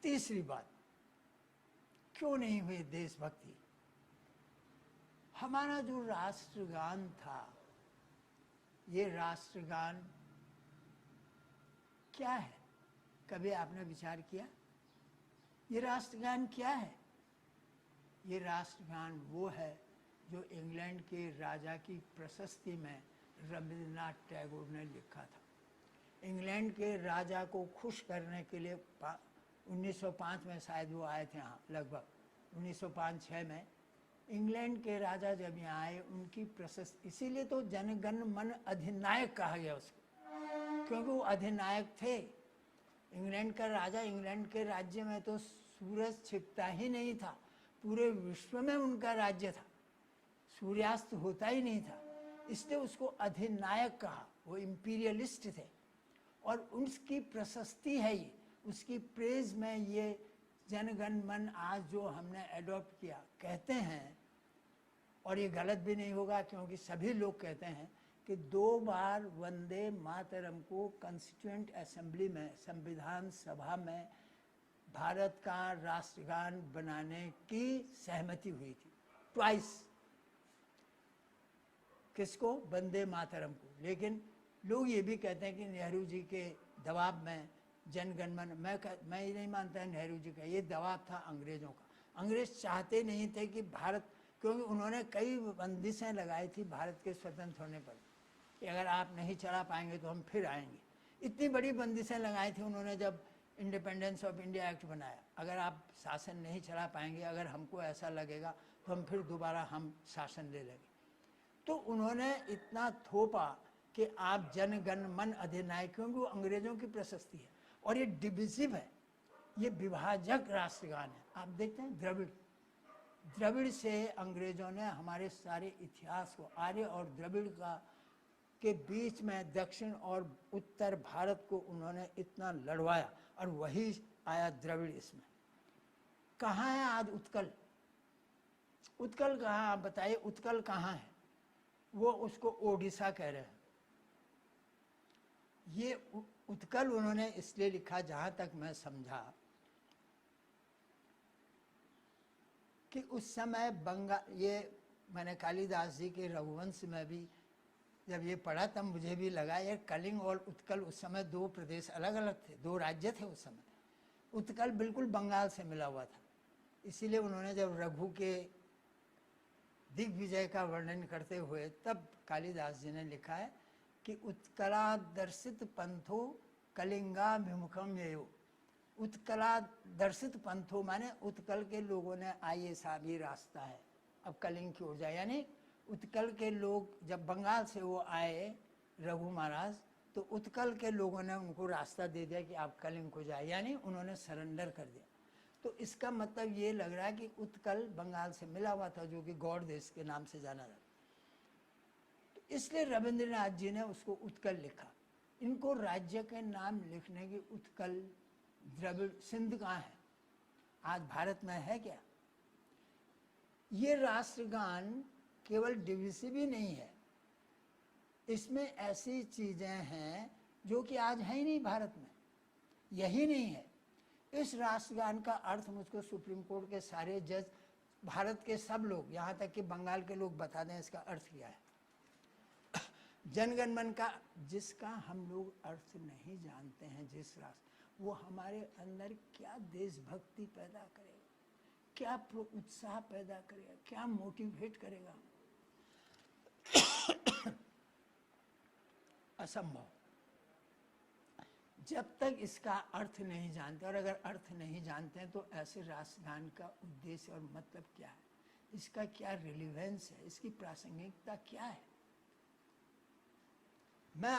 तीसरी बात, क्यों नहीं हुई देशभक्ति? हमारा जो राष्ट्रगान था, ये राष्ट्रगान क्या है? कभी आपने विचार किया? ये राष्ट्रगान क्या है? ये राष्ट्रगान वो है जो इंग्लैंड के राजा की प्रशस्ति में रविंद्रनाथ टैगोर ने लिखा था। इंग्लैंड के राजा को खुश करने के लिए 1905 में शायद वो आए थे यहाँ, लगभग 1905-6 में इंग्लैंड के राजा जब यहाँ आए, उनकी प्रशस्ति, इसीलिए तो जनगण मन अधिनायक कहा गया उसको, क्योंकि वो अधिनायक थे। इंग्लैंड का राजा, इंग्लैंड के राज्य में तो सूरज छिपता ही नहीं था, पूरे विश्व में उनका राज्य था, सूर्यास्त होता ही नहीं था, इसलिए उसको अधिनायक कहा। वो इंपीरियलिस्ट थे और उसकी प्रशस्ति है ये, उसकी प्रेज में ये जनगण मन आज जो हमने एडॉप्ट किया, कहते हैं, और ये गलत भी नहीं होगा क्योंकि सभी लोग कहते हैं कि 2 बार वंदे मातरम को कॉन्स्टिट्यूएंट असेंबली में, संविधान सभा में भारत का राष्ट्रगान बनाने की सहमति हुई थी, ट्वाइस। किसको? वंदे मातरम को। लेकिन लोग ये भी कहते हैं कि नेहरू जी के दबाव में जनगण मन, मैं ये नहीं मानता है नेहरू जी का, ये दबाव था अंग्रेजों का। अंग्रेज चाहते नहीं थे कि भारत, क्योंकि उन्होंने कई बंदिशें लगाई थी भारत के स्वतंत्र होने पर कि अगर आप नहीं चढ़ा पाएंगे तो हम फिर आएंगे। इतनी बड़ी बंदिशें लगाई थी उन्होंने जब इंडिपेंडेंस ऑफ इंडिया एक्ट बनाया, अगर आप शासन नहीं चला पाएंगे, अगर हमको ऐसा लगेगा तो हम फिर दोबारा हम शासन ले लेंगे। तो उन्होंने इतना थोपा कि आप जनगण मन अधिनायक, क्योंकि वो अंग्रेजों की प्रशस्ति है और ये डिविजिव है, ये विभाजक राष्ट्रगान है। आप देखते हैं द्रविड़ से अंग्रेजों ने हमारे सारे इतिहास को, आर्य और द्रविड़ का के बीच में दक्षिण और उत्तर भारत को उन्होंने इतना लड़वाया और वही आया द्रविड़ इसमें। कहाँ है आज उत्कल? उत्कल कहाँ, आप बताइए, उत्कल कहाँ है? वो उसको ओडिशा कह रहे हैं। ये उत्कल उन्होंने इसलिए लिखा, जहाँ तक मैं समझा, कि उस समय बंगाल, ये मैंने कालिदास जी के रघुवंश में भी जब ये पढ़ा तब मुझे भी लगा ये कलिंग और उत्कल उस समय 2 प्रदेश अलग अलग थे, 2 राज्य थे उस समय। उत्कल बिल्कुल बंगाल से मिला हुआ था, इसीलिए उन्होंने जब रघु के दिग्विजय का वर्णन करते हुए तब कालिदास जी ने लिखा है कि उत्कला दर्शित पंथो कलिंगा विमुखम यो। उत्कला दर्शित पंथो माने उत्कल के लोगों ने, आइए साहब ये रास्ता है, अब कलिंग की ओर जाए। यानी उत्कल के लोग जब बंगाल से वो आए रघु महाराज, तो उत्कल के लोगों ने उनको रास्ता दे दिया कि आप कलिंग को जाए, यानी उन्होंने सरेंडर कर दिया। तो इसका मतलब ये लग रहा है कि उत्कल बंगाल से मिला हुआ था, जो कि गौड़ देश के नाम से जाना जाता। तो इसलिए रविंद्रनाथ जी ने उसको उत्कल लिखा। इनको राज्य के नाम लिखने की, उत्कल, द्रविड़, सिंध कहाँ है? आज भारत में है क्या? ये राष्ट्रगान केवल डिविसिव ही नहीं है, इसमें ऐसी चीजें हैं जो कि आज है ही नहीं भारत में, यही नहीं है। इस राष्ट्रगान का अर्थ मुझको सुप्रीम कोर्ट के सारे जज, भारत के सब लोग, यहाँ तक कि बंगाल के लोग बता दें इसका अर्थ क्या है। जनगण मन का, जिसका हम लोग अर्थ नहीं जानते हैं, जिस राष्ट्र, वो हमारे अंदर क्या देशभक्ति पैदा करेगा, क्या उत्साह पैदा करेगा, क्या मोटिवेट करेगा? असंभव। जब तक इसका अर्थ नहीं जानते, और अगर अर्थ नहीं जानते हैं तो ऐसे राष्ट्रगान का उद्देश्य और मतलब क्या है, इसका क्या रिलेवेंस है, इसकी प्रासंगिकता क्या है? मैं